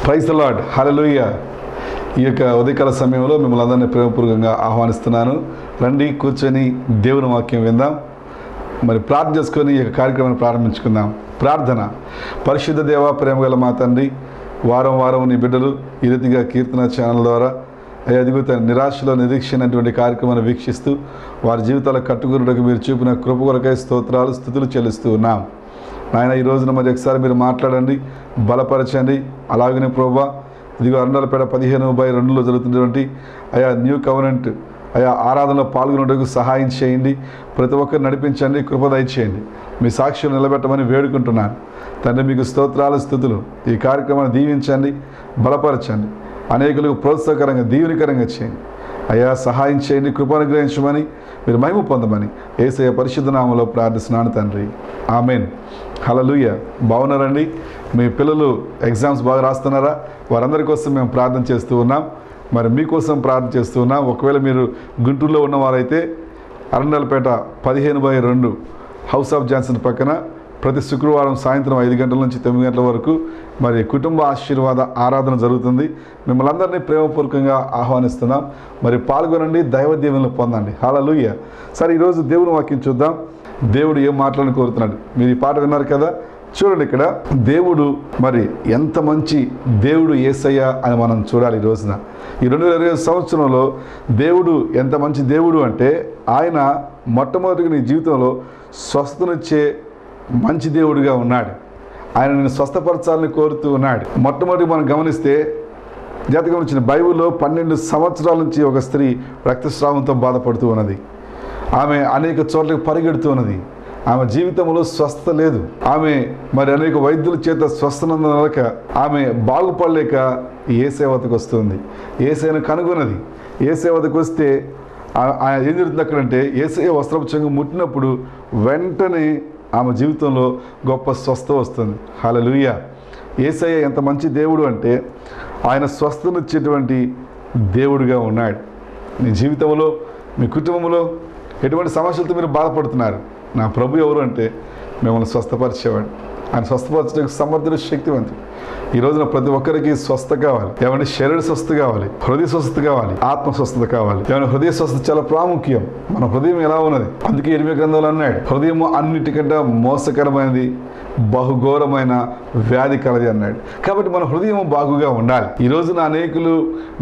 Praise the lord, హల్లెలూయా. ఈ యొక్క ఉదయకాల సమయంలో మిమ్మల్ని అందరినీ ప్రేమపూర్వకంగా ఆహ్వానిస్తున్నాను. రండి, కూర్చొని దేవుని వాక్యం విందాం. మరి ప్రార్థన చేసుకొని ఈ యొక్క కార్యక్రమాన్ని ప్రారంభించుకుందాం. ప్రార్థన. పరిశుద్ధ దేవ, ప్రేమగల మా తండ్రి, వారం వారం నీ బిడ్డలు ఈ రీతిగా కీర్తన ఛానల్ ద్వారా అదిగుతాను నిరాశలో నిరీక్షణటువంటి కార్యక్రమాన్ని వీక్షిస్తూ వారి జీవితాల కట్టుకున్నట్టుకు మీరు చూపిన కృప కొరకై స్తోత్రాలు, స్తుతులు చెల్లిస్తూ ఉన్నాం. నాయన, ఈ రోజున మరి ఒకసారి మీరు మాట్లాడండి, బలపరచండి. అలాగనే ప్రభువా, ఇదిగో అరుణాలపేట 15/2లో జరుగుతున్నటువంటి న్యూ కవెనెంట్ ఆరాధనలో పాల్గొనేందుకు సహాయం చేయండి. ప్రతి ఒక్కరు నడిపించండి, కృప దయచేయండి. మీ సాక్ష్యం నిలబెట్టమని వేడుకుంటున్నాను తండ్రి. మీకు స్తోత్రాలు, స్తుతులు. ఈ కార్యక్రమాన్ని దీవించండి, బలపరచండి. అనేకులకు ప్రోత్సాహకరంగా, దీవెనకరంగా చేయండి. సహాయం చేయండి, కృపానుగ్రహించమని, మీరు మహిమ పొందమని యేసయ్య పరిశుద్ధ నామములో ప్రార్థిస్తున్నాను తండ్రి, ఆమెన్. హల్లెలూయా. బాగున్నారండి? మీ పిల్లలు ఎగ్జామ్స్ బాగా రాస్తున్నారా? వారందరి కోసం మేము ప్రార్థన చేస్తూ ఉన్నాం. మరి మీకోసం ప్రార్థన చేస్తూ ఉన్నాం. ఒకవేళ మీరు గుంటూరులో ఉన్నవారైతే అరుణాలపేట 15/2 హౌస్ ఆఫ్ జాన్సన్ పక్కన ప్రతి శుక్రవారం సాయంత్రం 5 గంటల నుంచి 9 గంటల వరకు మరి కుటుంబ ఆశీర్వాద ఆరాధన జరుగుతుంది. మిమ్మల్ని అందరినీ ప్రేమపూర్వకంగా ఆహ్వానిస్తున్నాం. మరి పాల్గొనండి, దైవ దీవెనలు పొందండి. హల్లెలూయా. సరే, ఈరోజు దేవుని వాక్యం చూద్దాం. దేవుడు ఏం మాట్లాడాలని కోరుతున్నాడు. మీరు ఈ పాట విన్నారు కదా, చూడండి. ఇక్కడ దేవుడు మరి ఎంత మంచి దేవుడు యేసయ్య అని మనం చూడాలి. ఈ రోజున ఈ 2020 సంవత్సరంలో దేవుడు ఎంత మంచి దేవుడు అంటే, ఆయన మొట్టమొదటిగా నీ జీవితంలో స్వస్థతనిచ్చే మంచి దేవుడిగా ఉన్నాడు. ఆయన నేను స్వస్థపరచాలని కోరుతూ ఉన్నాడు. మొట్టమొదటి మనం గమనిస్తే, జాతకం వచ్చిన బైబిల్లో 12 సంవత్సరాల నుంచి ఒక స్త్రీ రక్తస్రావంతో బాధపడుతూ ఉన్నది. ఆమె అనేక చోట్లకి పరిగెడుతున్నది. ఆమె జీవితంలో స్వస్థత లేదు. ఆమె మరి అనేక వైద్యుల చేత స్వస్థనందనక ఆమె బాగుపడలేక యేసయ్య వద్దకు వస్తుంది. యేసయ్యను కనుగొన్నది. యేసయ్య వద్దకు వస్తే ఏం జరుగుతుంది అక్కడంటే, యేసయ్య వస్త్రపు చెంగు ముట్టినప్పుడు వెంటనే ఆమె జీవితంలో గొప్ప స్వస్థ వస్తుంది. హల్లెలూయా. యేసయ్య ఎంత మంచి దేవుడు అంటే ఆయన స్వస్థనిచ్చేటువంటి దేవుడిగా ఉన్నాడు. మీ జీవితంలో, మీ కుటుంబంలో ఎటువంటి సమస్యలతో మీరు బాధపడుతున్నారు, నా ప్రభు ఎవరు అంటే మిమ్మల్ని స్వస్థపరిచేవాడు. ఆయన స్వస్థపరచడానికి సమర్థుడు, శక్తివంతుడు. ఈ రోజున ప్రతి ఒక్కరికి స్వస్థ కావాలి. ఏమంటే శరీర స్వస్థ కావాలి, హృదయ స్వస్థత కావాలి, ఆత్మ స్వస్థత కావాలి. ఏమైనా హృదయ స్వస్థత చాలా ప్రాముఖ్యం. మన హృదయం ఎలా ఉన్నది? అందుకే ఇర్మియా గ్రంథంలో అన్నాడు, హృదయం అన్నిటికంటే మోసకరమైనది, బహుఘోరమైన వ్యాధి కలది అన్నాడు. కాబట్టి మన హృదయం బాగుగా ఉండాలి. ఈ రోజున అనేకులు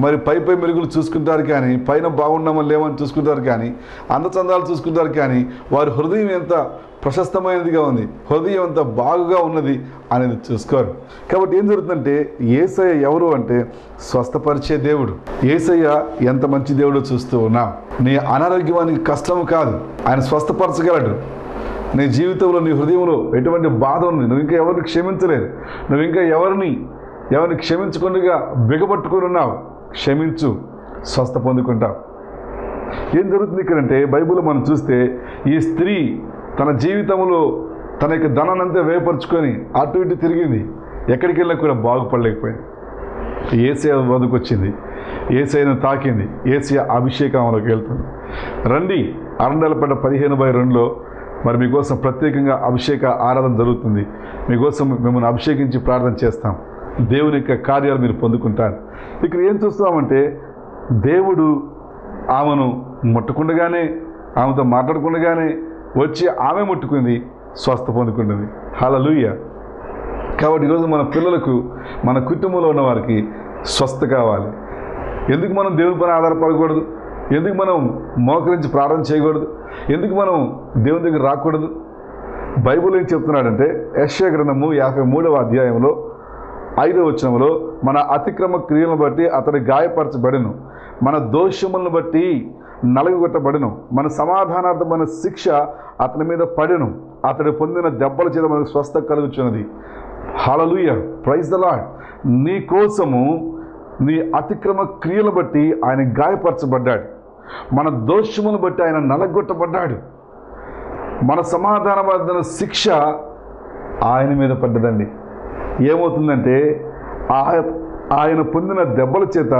మరి పై మెరుగులు చూసుకుంటారు కానీ, పైన బాగున్నామని లేమని చూసుకుంటారు కానీ, అందచందాలు చూసుకుంటారు కానీ, వారి హృదయం ఎంత ప్రశస్తమైనదిగా ఉంది, హృదయం ఎంత బాగుగా ఉన్నది అనేది చూసుకోరు. కాబట్టి ఏం జరుగుతుందంటే, యేసయ్య ఎవరు అంటే స్వస్థపరిచే దేవుడు. యేసయ్య ఎంత మంచి దేవుడో చూస్తూ ఉన్నాం. నీ అనారోగ్యానికి కష్టం కాదు, ఆయన స్వస్థపరచగలడు. నీ జీవితంలో, నీ హృదయంలో ఎటువంటి బాధ ఉంది, నువ్వు ఇంకా ఎవరిని క్షమించలేదు, నువ్వు ఇంకా ఎవరిని క్షమించకుండా బిగపట్టుకుని ఉన్నావు, క్షమించు, స్వస్థ పొందుకుంటావు. ఏం జరుగుతుంది ఇక్కడంటే, బైబిల్లో మనం చూస్తే ఈ స్త్రీ తన జీవితంలో తన యొక్క ధనాన్నంతా వేయపరుచుకొని అటు ఇటు తిరిగింది, ఎక్కడికి వెళ్ళినా కూడా బాగుపడలేకపోయింది. యేసయ్య వద్దకు వచ్చింది, యేసయ్యను తాకింది, యేసయ్య అభిషేకంలోకి వెళ్తుంది. రండి, అరండలపేట 15/2లో మరి మీకోసం ప్రత్యేకంగా అభిషేక ఆరాధన జరుగుతుంది. మీకోసం మిమ్మల్ని అభిషేకించి ప్రార్థన చేస్తాం. దేవుని యొక్క కార్యాలు మీరు పొందుకుంటారు. ఇక్కడ ఏం చూస్తామంటే, దేవుడు ఆమెను ముట్టకుండగానే, ఆమెతో మాట్లాడకుండగానే వచ్చి ఆమె ముట్టుకుంది, స్వస్థ పొందుకుంటుంది. హల్లెలూయా. కాబట్టి ఈరోజు మన పిల్లలకు, మన కుటుంబంలో ఉన్న వారికి స్వస్థ కావాలి. ఎందుకు మనం దేవుని పైన ఆధారపడకూడదు? ఎందుకు మనం మోకరించి ప్రార్థన చేయకూడదు? ఎందుకు మనం దేవుని దగ్గర రాకూడదు? బైబిల్ ఏం చెప్తున్నాడంటే, యెషయా గ్రంథము 53వ అధ్యాయంలో 5వ వచనంలో, మన అతిక్రమ క్రియలను బట్టి అతడు గాయపరచబడెను, మన దోషములను బట్టి నలగొట్టబడెను, మన సమాధానార్థమైన శిక్ష అతని మీద పడెను, అతడు పొందిన దెబ్బల చేత మనకు స్వస్థ కలుగుచున్నది. హల్లెలూయా, ప్రైజ్ ద లార్డ్. నీ కోసము, నీ అతిక్రమ క్రియలను బట్టి ఆయన గాయపరచబడ్డాడు, మన దోషములను బట్టి ఆయన నలగొట్టబడ్డాడు, మన సమాధానమైన శిక్ష ఆయన మీద పడ్డదండి. ఏమవుతుందంటే, ఆయన పొందిన దెబ్బల చేత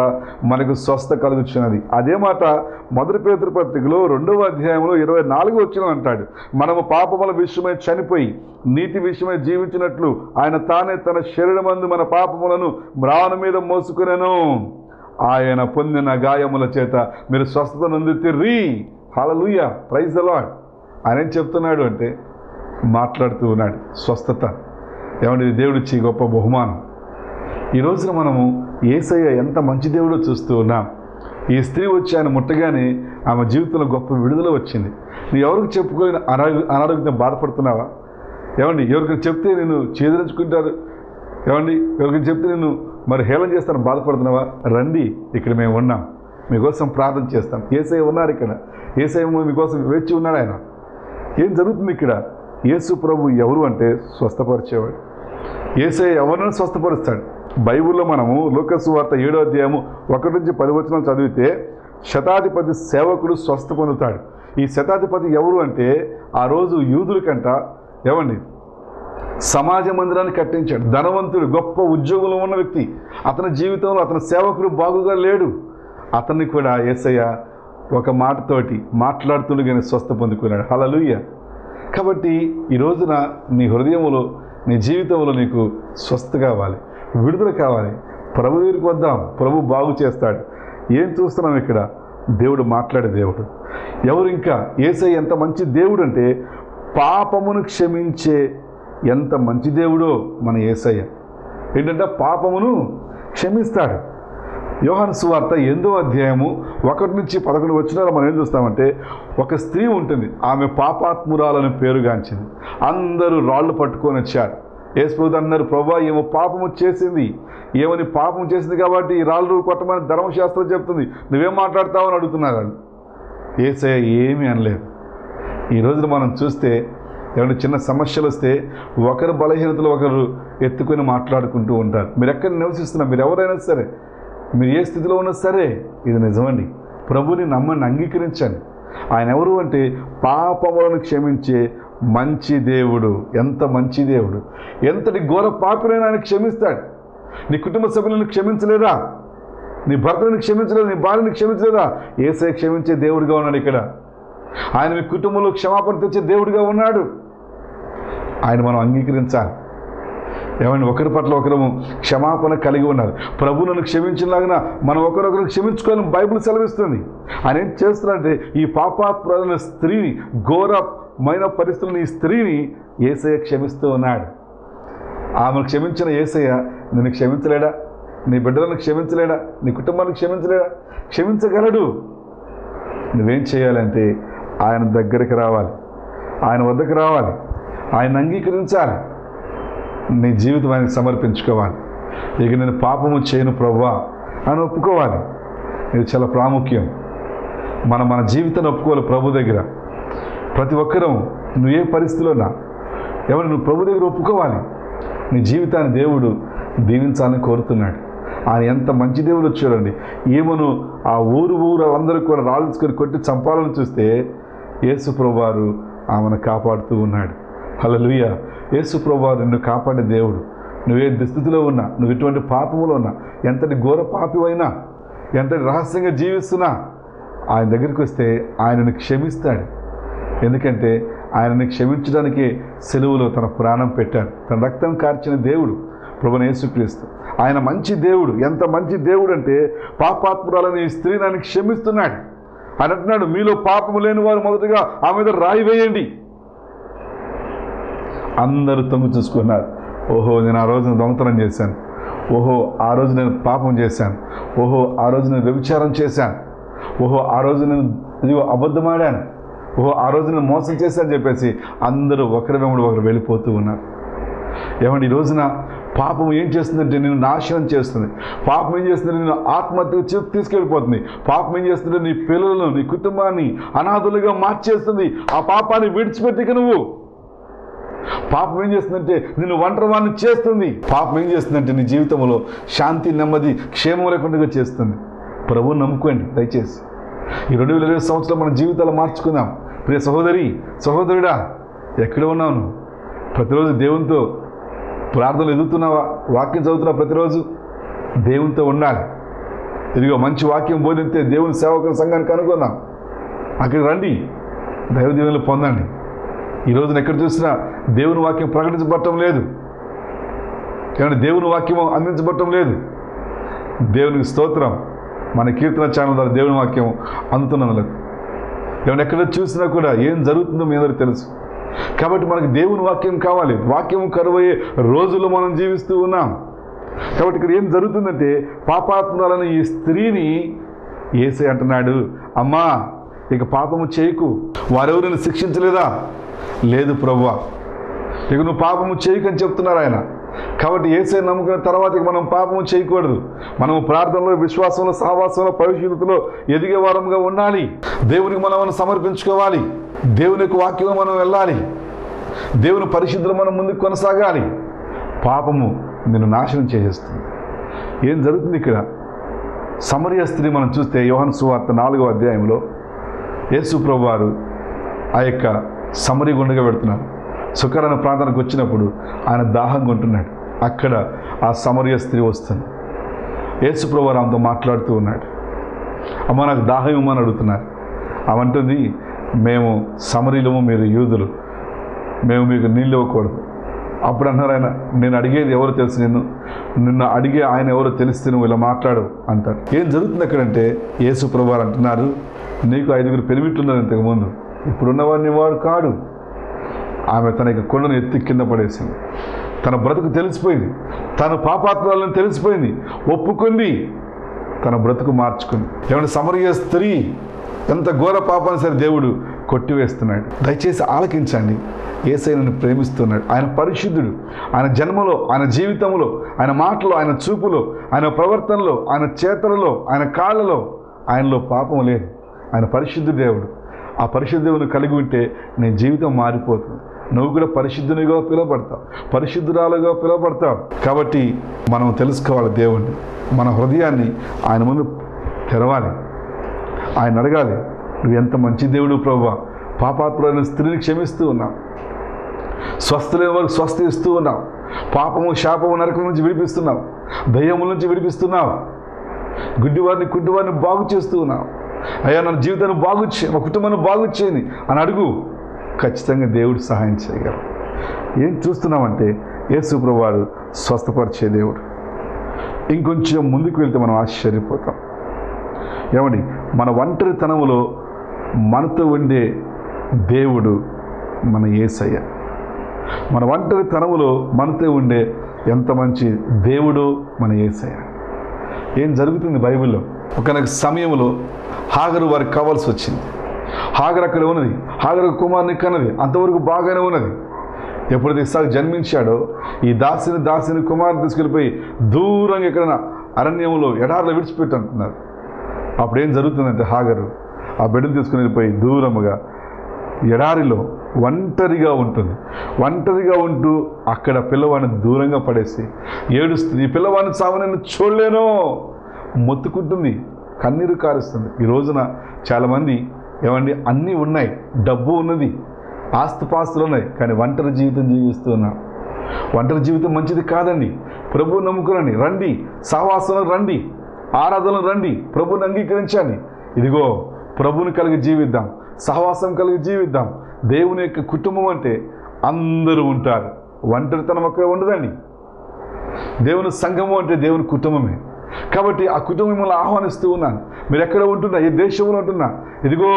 మనకు స్వస్థ కలుగుచున్నది. అదే మాట 1 పేతురు పత్రికలో 2వ అధ్యాయంలో 24వ వచనం అంటాడు, మనము పాపముల విషయమై చనిపోయి నీతి విషయమై జీవించినట్లు ఆయన తానే తన శరీరమందు మన పాపములను మ్రాను మీద మోసుకునేను, ఆయన పొందిన గాయముల చేత మీరు స్వస్థత నొందితిరి. హల్లెలూయా, ప్రైజ్ ద లార్డ్. ఆయన ఏం చెప్తున్నాడు అంటే, మాట్లాడుతూ ఉన్నాడు స్వస్థత. ఏమంటే దేవుడిచ్చి గొప్ప బహుమానం. ఈ రోజున మనము యేసయ్య ఎంత మంచి దేవుడో చూస్తూ ఉన్నాం. ఈ స్త్రీ వచ్చి ఆయన ముట్టగానే ఆమె జీవితంలో గొప్ప విడుదల వచ్చింది. నువ్వు ఎవరికి చెప్పుకొని అనారోగ్యంతో బాధపడుతున్నావా? ఏమండి, ఎవరికైనా చెప్తే నేను చేదరించుకుంటారు, ఏమండి ఎవరికైనా చెప్తే నేను మరి హేళన చేస్తాను బాధపడుతున్నావా? రండి, ఇక్కడ మేము ఉన్నాం, మీకోసం ప్రార్థన చేస్తాం. యేసయ్య ఉన్నారు ఇక్కడ, యేసయ్య మీకోసం వేచి ఉన్నాడు. ఆయన ఏం జరుగుతుంది ఇక్కడ? యేసు ప్రభు ఎవరు అంటే స్వస్థపరిచేవాడు. యేసయ్య ఎవరినైనా స్వస్థపరుస్తాడు. బైబిల్లో మనము లూకా సువార్త 7వ అధ్యాయము 1-10 వచనాలు చదివితే, శతాధిపతి సేవకుడు స్వస్థ పొందుతాడు. ఈ శతాధిపతి ఎవరు అంటే, ఆ రోజు యూదులకంట ఏమండి సమాజ మందిరాన్ని కట్టించాడు. ధనవంతుడు, గొప్ప ఉద్యోగంలో ఉన్న వ్యక్తి. అతని జీవితంలో అతని సేవకుడు బాగుగా లేడు. అతన్ని కూడా యేసయ్య ఒక మాటతోటి మాట్లాడుతుండగానే స్వస్థ పొందుకున్నాడు. హల్లెలూయా. కాబట్టి ఈ రోజున నీ హృదయంలో, నీ జీవితంలో నీకు స్వస్థ కావాలి, విడుదల కావాలి. ప్రభు దగ్గరికి వద్దాం, ప్రభు బాగు చేస్తాడు. ఏం చూస్తున్నాం ఇక్కడ? దేవుడు మాట్లాడే దేవుడు. ఎవరు ఇంకా? యేసయ్య ఎంత మంచి దేవుడు అంటే, పాపమును క్షమించే ఎంత మంచి దేవుడో మన యేసయ్య. ఏంటంటే పాపమును క్షమిస్తాడు. యోహాను సువార్త 8వ అధ్యాయము 1-11 వచనాలు మనం ఏం చూస్తామంటే, ఒక స్త్రీ ఉంటుంది, ఆమె పాపాత్మురాలని పేరుగాంచింది. అందరూ రాళ్ళు పట్టుకొని వచ్చారు. యేసు ప్రభువు అన్నారు, ప్రభువా ఏమో పాపము చేసింది, ఏమని పాపం చేసింది కాబట్టి ఈ రాళ్ళు కొట్టమని ధర్మశాస్త్రం చెప్తుంది, నువ్వేం మాట్లాడతావు అని అడుగుతున్నారు వాళ్ళు. యేసయ్య ఏమీ అనలేదు. ఈ రోజున మనం చూస్తే ఏమైనా చిన్న సమస్యలు వస్తే ఒకరు బలహీనతలు ఒకరు ఎత్తుకొని మాట్లాడుకుంటూ ఉంటారు. మీరు ఎక్కడ నివసిస్తున్నా, మీరు ఎవరైనా సరే, మీరు ఏ స్థితిలో ఉన్నా సరే, ఇది నిజమండి. ప్రభుని నమ్మని అంగీకరించండి. ఆయన ఎవరు అంటే పాపములను క్షమించే మంచి దేవుడు. ఎంత మంచి దేవుడు! ఎంతటి ఘోర పాపినైనా ఆయన క్షమిస్తాడు. నీ కుటుంబ సభ్యులను క్షమించలేదా? నీ భర్తను క్షమించలేదా? నీ భార్యని క్షమించలేదా? యేసయ్య క్షమించే దేవుడిగా ఉన్నాడు ఇక్కడ. ఆయన మీ కుటుంబంలో క్షమాపణ తెచ్చే దేవుడిగా ఉన్నాడు. ఆయన మనం అంగీకరించాలి. ఏమంటే ఒకరి పట్ల ఒకరము క్షమాపణ కలిగి ఉన్నారు. ప్రభువులను క్షమించినలాగా మనం ఒకరొకరు క్షమించుకోవాలని బైబిల్ సెలవిస్తుంది. ఆయన ఏం చేస్తున్నాడంటే ఈ పాపాత్మురాలైన స్త్రీని, ఘోరమైన పరిస్థితులను ఈ స్త్రీని యేసయ్య క్షమిస్తూ ఉన్నాడు. ఆమెను క్షమించిన యేసయ్య నిన్ను క్షమించలేడా? నీ బిడ్డలను క్షమించలేడా? నీ కుటుంబాన్ని క్షమించలేడా? క్షమించగలడు. నువ్వేం చేయాలంటే ఆయన దగ్గరికి రావాలి, ఆయన వద్దకు రావాలి, ఆయన అంగీకరించాలి, నీ జీవితం ఆయనకు సమర్పించుకోవాలి. ఇక నేను పాపము చేయను ప్రభువా అని ఒప్పుకోవాలి. ఇది చాలా ప్రాముఖ్యం. మన జీవితాన్ని ఒప్పుకోవాలి ప్రభు దగ్గర. ప్రతి ఒక్కరూ నువ్వు ఏ పరిస్థితిలోనా ఎవరు నువ్వు ప్రభు దగ్గర ఒప్పుకోవాలి. నీ జీవితాన్ని దేవుడు దీవించాలని కోరుతున్నాడు. ఆయన ఎంత మంచి దేవుడు చూడండి. ఏమను ఆ ఊరు అందరూ కూడా రాళ్ళుకొని కొట్టి చంపాలని చూస్తే యేసు ప్రభువారు ఆమెను కాపాడుతూ ఉన్నాడు. హల్లెలూయా! యేసు ప్రభువారు నిన్ను కాపాడే దేవుడు. నువ్వే దుస్థితిలో ఉన్నా, నువ్వు ఇటువంటి పాపములో ఉన్నా, ఎంతటి ఘోర పాపివైనా, ఎంతటి రహస్యంగా జీవిస్తున్నా, ఆయన దగ్గరికి వస్తే ఆయనను క్షమిస్తాడు. ఎందుకంటే ఆయనని క్షమించడానికి సెలువులో తన ప్రాణం పెట్టాడు. తన రక్తం కార్చిన దేవుడు ప్రభువైన యేసుక్రీస్తు. ఆయన మంచి దేవుడు. ఎంత మంచి దేవుడు అంటే పాపాత్మురాలని ఈ స్త్రీని ఆయన క్షమిస్తున్నాడు. ఆయన అంటున్నాడు, మీలో పాపము లేని వారు మొదటగా ఆమె మీద రాయి వేయండి. అందరూ తొంగి చూసుకున్నారు. ఓహో, నేను ఆ రోజున దొంగతనం చేశాను. ఓహో, ఆ రోజు నేను పాపం చేశాను. ఓహో, ఆ రోజు నేను వ్యభిచారం చేశాను. ఓహో, ఆ రోజు నేను ఇదిగో అబద్ధమాడాను. ఓహో, ఆ రోజు నేను మోసం చేశాను చెప్పేసి అందరూ ఒకరి వెంబడి ఒకరు వెళ్ళిపోతూ ఉన్నారు. ఏమండి, ఈ రోజున పాపం ఏం చేస్తుందంటే నిన్ను నాశనం చేస్తుంది. పాపం ఏం చేస్తుందంటే నిన్ను ఆత్మహత్య తీసుకెళ్ళిపోతుంది. పాపం ఏం చేస్తుందంటే నీ పిల్లలను, నీ కుటుంబాన్ని అనాథులుగా మార్చేస్తుంది. ఆ పాపాన్ని విడిచిపెట్టిక నువ్వు. పాపం ఏం చేస్తుందంటే నిన్ను ఒంటరివాణ్ణి చేస్తుంది. పాపం ఏం చేస్తుందంటే నీ జీవితంలో శాంతి, నెమ్మది, క్షేమం లేకుండా చేస్తుంది. ప్రభువుని నమ్ముకోండి దయచేసి. ఈ 2020 సంవత్సరం మన జీవితాలు మార్చుకుందాం. ప్రియ సహోదరి, సహోదరుడా, ఎక్కడ ఉన్నావు నువ్వు? ప్రతిరోజు దేవునితో ప్రార్థనలు ఎదుగుతున్నావా? వాక్యం చదువుతున్నావా? ప్రతిరోజు దేవునితో ఉండాలి. ఇదిగో మంచి వాక్యం బోధిస్తే దేవుని సేవకుల సంఘానికి కనుక్కుందాం. అక్కడికి రండి, దైవ దీవెనలు పొందండి. ఈ రోజున ఎక్కడ చూసినా దేవుని వాక్యం ప్రకటించబడటం లేదు. ఏమంటే దేవుని వాక్యం అందించబడటం లేదు. దేవునికి స్తోత్రం. మన కీర్తన ఛానల్ ద్వారా దేవుని వాక్యం అందుతున్నందుకు. ఏమంటే ఎక్కడ చూసినా కూడా ఏం జరుగుతుందో మీ అందరికీ తెలుసు. కాబట్టి మనకు దేవుని వాక్యం కావాలి. వాక్యం కరువయ్యే రోజుల్లో మనం జీవిస్తూ ఉన్నాం. కాబట్టి ఇక్కడ ఏం జరుగుతుందంటే పాపాత్మురాలైన ఈ స్త్రీని యేసయ్య అంటున్నాడు, అమ్మా ఇక పాపము చేయకు. వారెవరు నిన్ను శిక్షించలేదా? లేదు ప్రభువా, ఇక నువ్వు పాపము చేయకు అని చెప్తున్నారు ఆయన. కాబట్టి యేసయ్య నమ్ముకున్న తర్వాత ఇక మనం పాపము చేయకూడదు. మనము ప్రార్థనలో, విశ్వాసంలో, సహవాసంలో, పరిశుద్ధతలో ఎదిగే వారంగా ఉండాలి. దేవునికి మనం సమర్పించుకోవాలి. దేవుని యొక్క వాక్యంలో మనం వెళ్ళాలి. దేవుని పరిశుద్ధులు మనం ముందుకు కొనసాగాలి. పాపము నిన్ను నాశనం చేసేస్తుంది. ఏం జరుగుతుంది ఇక్కడ? సమరయ స్త్రీ మనం చూస్తే యోహాను సువార్త 4వ అధ్యాయంలో యేసు ప్రభువారు ఆ యొక్క సమరయ గుండగా పెడుతున్నారు. సుకరణ ప్రాంతానికి వచ్చినప్పుడు ఆయన దాహంగా ఉంటున్నాడు. అక్కడ ఆ సమరయ స్త్రీ వస్తుంది. యేసు ప్రభువారు ఆమెతో మాట్లాడుతూ ఉన్నాడు. అమ్మ నాకు దాహం ఇవ్వమని అడుగుతున్నారు. అవంటుంది, మేము సమరీలము, మీరు యూదులు, మేము మీకు నీళ్ళు ఇవ్వకూడదు. అప్పుడు అన్నారు ఆయన, నేను అడిగేది ఎవరు తెలుసు, నిన్ను అడిగే ఆయన ఎవరో తెలిస్తే నువ్వు ఇలా మాట్లాడు అంటారు. ఏం జరుగుతుంది అక్కడంటే యేసు ప్రభువారు అంటున్నారు, నీకు 5 పెనిమిట్లున్నారు ఇంతకుముందు, ఇప్పుడున్నవాడిని వాడు కాడు. ఆమె తన యొక్క కొండను ఎత్తి కింద పడేసింది. తన బ్రతుకు తెలిసిపోయింది. తన పాపాత్మలను తెలిసిపోయింది. ఒప్పుకుంది. తన బ్రతుకు మార్చుకుంది. ఏమంటే సమరయ స్త్రీ ఎంత ఘోర పాపాన్ని సరే దేవుడు కొట్టివేస్తున్నాడు. దయచేసి ఆలకించండి. యేసయ్యను ప్రేమిస్తున్నాడు. ఆయన పరిశుద్ధుడు. ఆయన జన్మలో, ఆయన జీవితంలో, ఆయన మాటలో, ఆయన చూపులో, ఆయన ప్రవర్తనలో, ఆయన చేతలలో, ఆయన కాళ్ళలో ఆయనలో పాపం లేదు. ఆయన పరిశుద్ధ దేవుడు. ఆ పరిశుద్ధ దేవుని కలిగి ఉంటే నీ జీవితం మారిపోతుంది. నువ్వు కూడా పరిశుద్ధునిగా పిలువబడతావు, పరిశుద్ధురాలుగా పిలువబడతావు. కాబట్టి మనం తెలుసుకోవాలి దేవుణ్ణి, మన హృదయాన్ని ఆయన ముందు తెరవాలి, ఆయన అడగాలి, నువ్వు ఎంత మంచి దేవుడు ప్రభువా, పాపాత్ములైన స్త్రీని క్షమిస్తూ ఉన్నావు, స్వస్థలేని వారికి స్వస్థ ఇస్తూ ఉన్నావు, పాపము శాపము నరకం నుంచి విడిపిస్తున్నావు, దయ్యముల నుంచి విడిపిస్తున్నావు, గుడ్డివారిని బాగు చేస్తూ ఉన్నావు. అయ్యా నా జీవితాన్ని బాగు చేయి, మా కుటుంబాన్ని బాగు చేయని అని అడుగు. ఖచ్చితంగా దేవుడు సహాయం చేయగలరు. ఏం చూస్తున్నామంటే యేసు ప్రభువారు స్వస్థపరిచే దేవుడు. ఇంకొంచెం ముందుకు వెళ్తే మనం ఆశ్చర్యపోతాం. ఏమండి, మన ఒంటరితనములో మనతో ఉండే దేవుడు మన యేసయ్య. మన ఒంటరితనములో మనతో ఉండే ఎంత మంచి దేవుడు మన యేసయ్య. ఏం జరుగుతుంది బైబిల్లో? ఒకనొక సమయంలో హాగరు వారికి కావాల్సి వచ్చింది. హాగరు అక్కడ ఉన్నది, హాగరు కుమారుని కన్నది, అంతవరకు బాగానే ఉన్నది. ఎప్పుడైతే ఇస్సాకు జన్మించాడో ఈ దాసిని కుమారుని తీసుకెళ్ళిపోయి దూరంగా ఎక్కడైనా అరణ్యంలో ఎడారిలో విడిచిపెట్టి అంటున్నారు. అప్పుడు ఏం జరుగుతుందంటే హాగరు ఆ బిడ్డను తీసుకుని వెళ్ళిపోయి దూరముగా ఎడారిలో ఒంటరిగా ఉంటుంది. ఒంటరిగా ఉంటూ అక్కడ పిల్లవాడిని దూరంగా పడేసి ఏడుస్తుంది. ఈ పిల్లవాడిని చావు నేను చూడలేను, మొత్తుకుంటుంది, కన్నీరు కారుస్తుంది. ఈ రోజున చాలామంది ఏమండి అన్నీ ఉన్నాయి, డబ్బు ఉన్నది, ఆస్తిపాస్తులు ఉన్నాయి, కానీ ఒంటరి జీవితం జీవిస్తూ ఉన్నారు. ఒంటరి జీవితం మంచిది కాదండి. ప్రభువు నమ్ముకునండి, రండి, సహవాసంలో రండి, ఆరాధనలు రండి, ప్రభువుని అంగీకరించండి. ఇదిగో ప్రభువుని కలిగి జీవిద్దాం, సహవాసం కలిగి జీవిద్దాం. దేవుని యొక్క కుటుంబం అంటే అందరూ ఉంటారు, ఒంటరితనం ఒకే ఉండదండి. దేవుని సంఘము అంటే దేవుని కుటుంబమే. కాబట్టి ఆ కుటుంబం మిమ్మల్ని ఆహ్వానిస్తూ ఉన్నాను. మీరు ఎక్కడ ఉంటున్నా, ఏ దేశంలో ఉంటున్నా, ఇదిగో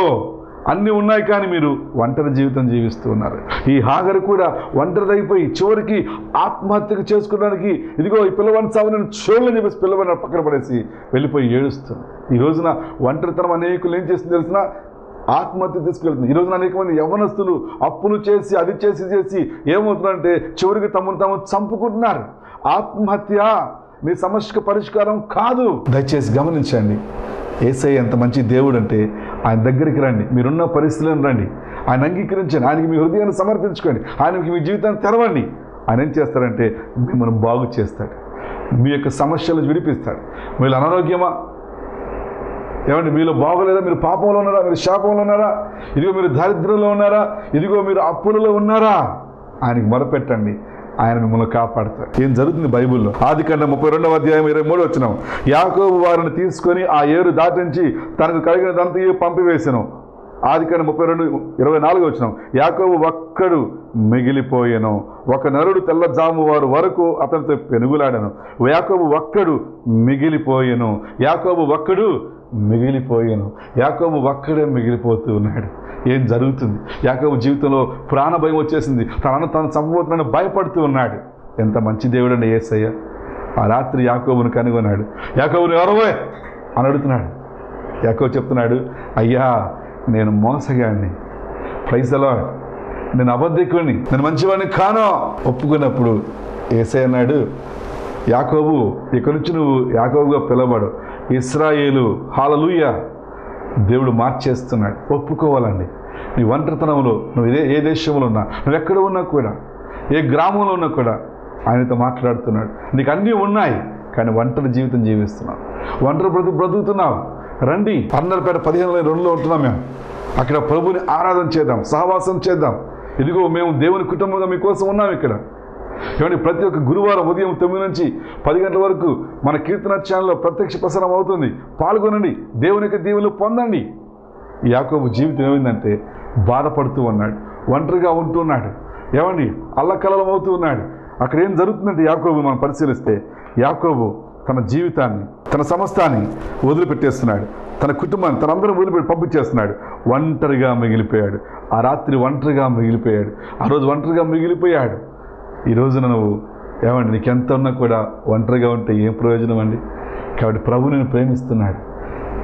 అన్నీ ఉన్నాయి, కానీ మీరు ఒంటరి జీవితం జీవిస్తూ ఉన్నారు. ఈ హాగరు కూడా ఒంటరిదైపోయి చివరికి ఆత్మహత్యకు చేసుకోవడానికి ఇదిగో ఈ పిల్లవాడిని చావు నేను చూడలేని చెప్పేసి పిల్లవాడిని పక్కన పడేసి వెళ్ళిపోయి ఏడుస్తుంది. ఈ రోజున ఒంటరితనం అనేకులు ఏం చేస్తుంది తెలిసిన, ఆత్మహత్య తీసుకెళ్తుంది. ఈ రోజున అనేక మంది యవ్వనస్తులు అప్పులు చేసి అది చేసి ఏమవుతుందంటే చివరికి తమను తాము చంపుకుంటున్నారు. ఆత్మహత్య నీ సమస్యకు పరిష్కారం కాదు. దయచేసి గమనించండి, యేసయ్య ఎంత మంచి దేవుడు అంటే ఆయన దగ్గరికి రండి, మీరున్న పరిస్థితులను రండి, ఆయన అంగీకరించండి, ఆయనకి మీ హృదయాన్ని సమర్పించుకోండి, ఆయనకి మీ జీవితాన్ని తెరవండి. ఆయన ఏం చేస్తారంటే మిమ్మల్ని బాగు చేస్తాడు, మీ యొక్క సమస్యలను విడిపిస్తాడు. మీరు అనారోగ్యమా, ఏమండి మీలో బాగోలేదా, మీరు పాపంలో ఉన్నారా, మీరు శాపంలో ఉన్నారా, ఇదిగో మీరు దారిద్ర్యంలో ఉన్నారా, ఇదిగో మీరు అప్పులలో ఉన్నారా, ఆయనకి మొరపెట్టండి, ఆయన మిమ్మల్ని కాపాడతాడు. ఏం జరుగుతుంది బైబిల్లో? ఆదికాండం 32వ అధ్యాయం 23వ వచనం, యాకోబు వారిని తీసుకొని ఆ ఏరు దాటించి తనకు కలిగినదంతా పంపివేసెను. ఆదికాండం 32:24వ వచనం, యాకోబు ఒక్కడు మిగిలిపోయెను, ఒక నరుడు తెల్లజాము వారు వరకు అతనితో పెనుగులాడెను. యాకోబు ఒక్కడు మిగిలిపోయెను, యాకోబు ఒక్కడు మిగిలిపోయాను. యాకోబు ఒక్కడే మిగిలిపోతూ ఉన్నాడు. ఏం జరుగుతుంది? యాకోబు జీవితంలో ప్రాణ భయం వచ్చేసింది, తనను తను చంపబోతున్నాను భయపడుతూ ఉన్నాడు. ఎంత మంచి దేవుడు అండి యేసయ్య. ఆ రాత్రి యాకోబును కనుగొన్నాడు. యాకోబుని ఎవరవే అని అడుగుతున్నాడు. యాకోబు చెప్తున్నాడు, అయ్యా నేను మోసగాడిని, ప్రైజ్ ది లార్డ్, నేను అబద్ధికుడిని, నేను మంచివాడిని కాను ఒప్పుకున్నప్పుడు యేసయ్య అన్నాడు, యాకోబు ఇక నుంచి నువ్వు యాకోబుగా పిలవబడు, ఇశ్రాయేలు, హల్లెలూయా. దేవుడు మార్చేస్తున్నాడు. ఒప్పుకోవాలండి. నీ ఒంటరితనంలో నువ్వు ఏ దేశంలో ఉన్నా, నువ్వు ఎక్కడ ఉన్నా కూడా, ఏ గ్రామంలో ఉన్నా కూడా ఆయనతో మాట్లాడుతున్నాడు. నీకు అన్నీ ఉన్నాయి, కానీ ఒంటరి జీవితం జీవిస్తున్నావు, ఒంటరి బ్రతుకుతున్నావు. రండి, అన్నరపేట 15:2లో ఉంటున్నాం మేము. అక్కడ ప్రభుని ఆరాధన చేద్దాం, సహవాసం చేద్దాం. ఇదిగో మేము దేవుని కుటుంబంగా మీకోసం ఉన్నాం ఇక్కడ. ఏమంటే ప్రతి ఒక్క గురువారం ఉదయం 9 నుంచి 10 గంటల వరకు మన కీర్తన ఛానల్లో ప్రత్యక్ష ప్రసారం అవుతుంది. పాల్గొనండి, దేవుని యొక్క దీవెనలు పొందండి. యాకోబు జీవితం ఏమైందంటే బాధపడుతూ ఉన్నాడు, ఒంటరిగా ఉంటున్నాడు, ఏమండి అల్లకల్లోలం అవుతూ ఉన్నాడు. అక్కడ ఏం జరుగుతుందంటే యాకోబు మనం పరిశీలిస్తే, యాకోబు తన జీవితాన్ని, తన సమస్తాన్ని వదిలిపెట్టేస్తున్నాడు, తన కుటుంబాన్ని, తనందరూ వదిలిపెట్టి పంపించేస్తున్నాడు. ఒంటరిగా మిగిలిపోయాడు. ఆ రాత్రి ఒంటరిగా మిగిలిపోయాడు. ఆ రోజు ఒంటరిగా మిగిలిపోయాడు. ఈ రోజున నువ్వు ఏమండి నీకెంత ఉన్నా కూడా ఒంటరిగా ఉంటే ఏం ప్రయోజనం అండి? కాబట్టి ప్రభు నిన్ను ప్రేమిస్తున్నాడు,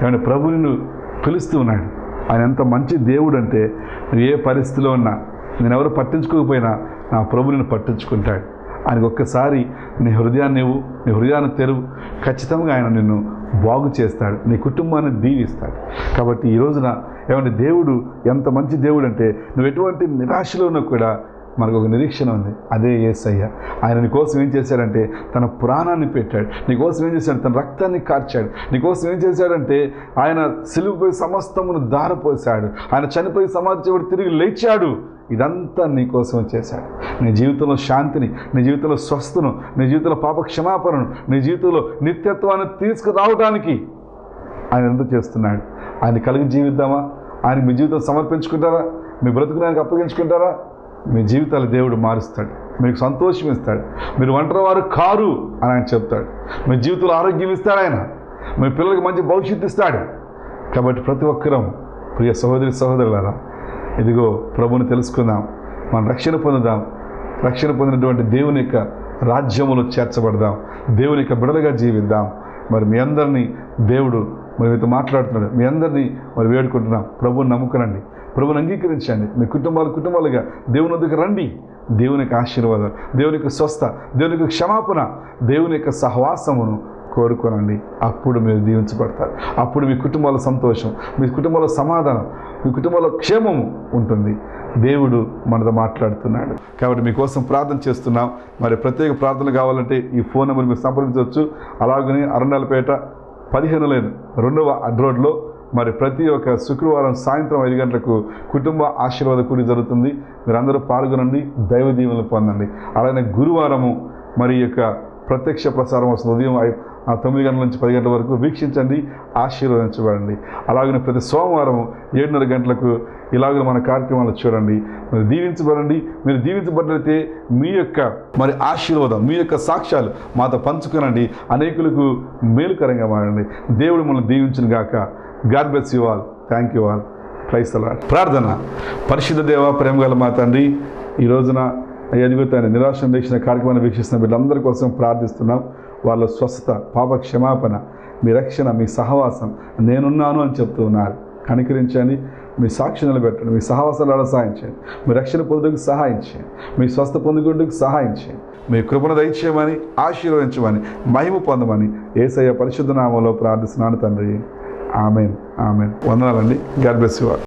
ఏమంటే ప్రభు నిన్ను పిలుస్తూ ఉన్నాడు. ఆయన ఎంత మంచి దేవుడు అంటే, నువ్వు ఏ పరిస్థితిలో ఉన్నా, నేను ఎవరు పట్టించుకోకపోయినా నా ప్రభు నిన్ను పట్టించుకుంటాడు. ఆయనకు ఒక్కసారి నీ హృదయాన్ని తెరువు, ఖచ్చితంగా ఆయన నిన్ను బాగు చేస్తాడు, నీ కుటుంబాన్ని దీవిస్తాడు. కాబట్టి ఈ రోజున ఏమంటే దేవుడు ఎంత మంచి దేవుడు అంటే, నువ్వు ఎటువంటి నిరాశలో ఉన్నా కూడా మనకు ఒక నిరీక్షణ ఉంది. అదే యేసయ్య. ఆయన నీ కోసం ఏం చేశాడంటే తన ప్రాణాన్ని పెట్టాడు. నీ కోసం ఏం చేశాడు? తన రక్తాన్ని కార్చాడు. నీ కోసం ఏం చేశాడంటే ఆయన సిలువపై సమస్తమును ధారపోశాడు. ఆయన చనిపోయి సమాధి చేయబడి తిరిగి లేచాడు. ఇదంతా నీ కోసం చేశాడు. నీ జీవితంలో శాంతిని, నీ జీవితంలో స్వస్థను, నీ జీవితంలో పాప క్షమాపణను, నీ జీవితంలో నిత్యత్వాన్ని తీసుకురావడానికి ఆయన ఎందుకు చేస్తున్నాడు. ఆయన కలిగి జీవిద్దామా? ఆయన మీ జీవితం సమర్పించుకుంటారా? మీ బ్రతుకుని ఆయనకు అప్పగించుకుంటారా? మీ జీవితాలు దేవుడు మారుస్తాడు, మీకు సంతోషం ఇస్తాడు. మీరు ఒంటరి వారు కారు అని ఆయన చెప్తాడు. మీ జీవితంలో ఆరోగ్యం ఇస్తాడు ఆయన. మీ పిల్లలకి మంచి భవిష్యత్తు ఇస్తాడు. కాబట్టి ప్రతి ఒక్కరం ప్రియ సహోదరి సహోదరులారా, ఇదిగో ప్రభువుని తెలుసుకుందాం, మనం రక్షణ పొందుదాం. రక్షణ పొందినటువంటి దేవుని యొక్క రాజ్యములో చేర్చబడదాం, దేవుని యొక్క బిడలుగా జీవిద్దాం. మరి మీ అందరినీ దేవుడు మరి మీతో మాట్లాడుతున్నాడు. మీ అందరినీ మరి వేడుకుంటున్నాం, ప్రభువుని నమ్ముకునండి, ప్రభువుని అంగీకరించండి. మీ కుటుంబాలుగా దేవుని వద్దకు రండి. దేవుని యొక్క ఆశీర్వాదాలు, దేవుని యొక్క స్వస్థ, దేవుని యొక్క క్షమాపణ, దేవుని యొక్క సహవాసమును కోరుకోనండి. అప్పుడు మీరు దీవించబడతారు. అప్పుడు మీ కుటుంబాల సంతోషం, మీ కుటుంబంలో సమాధానం, మీ కుటుంబంలో క్షేమము ఉంటుంది. దేవుడు మనతో మాట్లాడుతున్నాడు. కాబట్టి మీకోసం ప్రార్థన చేస్తున్నాం. మరి ప్రత్యేక ప్రార్థనలు కావాలంటే ఈ ఫోన్ నెంబర్ మీరు సంప్రదించవచ్చు. అలాగనే అరండాలపేట 15 లైన్ 2వ అడ్రోడ్లో మరి ప్రతి ఒక్క శుక్రవారం సాయంత్రం 5 గంటలకు కుటుంబ ఆశీర్వాద కూడి జరుగుతుంది. మీరందరూ పాల్గొనండి, దైవ దీవెనలు పొందండి. అలానే గురువారము మరి యొక్క ప్రత్యక్ష ప్రసారం వస్తుంది. ఉదయం 9 గంటల నుంచి 10 గంటల వరకు వీక్షించండి, ఆశీర్వదించబడండి. అలాగనే ప్రతి సోమవారము 7:30 గంటలకు ఇలాగ మన కార్యక్రమాలు చూడండి. మీరు దీవించబడండి. మీరు దీవించబడితే మీ యొక్క మరి ఆశీర్వాదం, మీ యొక్క సాక్ష్యాలు మాతో పంచుకోనండి. అనేకులకు మేలుకరంగా మారండి. దేవుడు మనల్ని దీవించును గాక. God bless you all. Thank you all. Praise the Lord. ప్రార్థన. పరిశుద్ధ దేవ, ప్రేమగల మా తండ్రి, ఈ రోజున ఎదుగుతాను నిరాశ దీక్షణ కార్యక్రమాన్ని వీక్షిస్తున్న వీళ్ళందరి కోసం ప్రార్థిస్తున్నాం. వాళ్ళ స్వస్థత, పాప క్షమాపణ, మీ రక్షణ, మీ సహవాసం నేనున్నాను అని చెప్తూ ఉన్నారు. కనికరించండి, మీ సాక్షి నిలబెట్టండి, మీ సహవాసాలు సహాయం చేయండి, మీ రక్షణ పొందుటకు సహాయం చేయండి, మీ స్వస్థ పొందుకుంటకు సహాయం చేయండి, మీ కృపను దయచేయమని, ఆశీర్వదించమని, మహిమ పొందమని యేసయ్య పరిశుద్ధ నామంలో ప్రార్థిస్తున్నాను తండ్రి. ఆమెన్. ఆమెన్. వందనాలండి. God bless you all.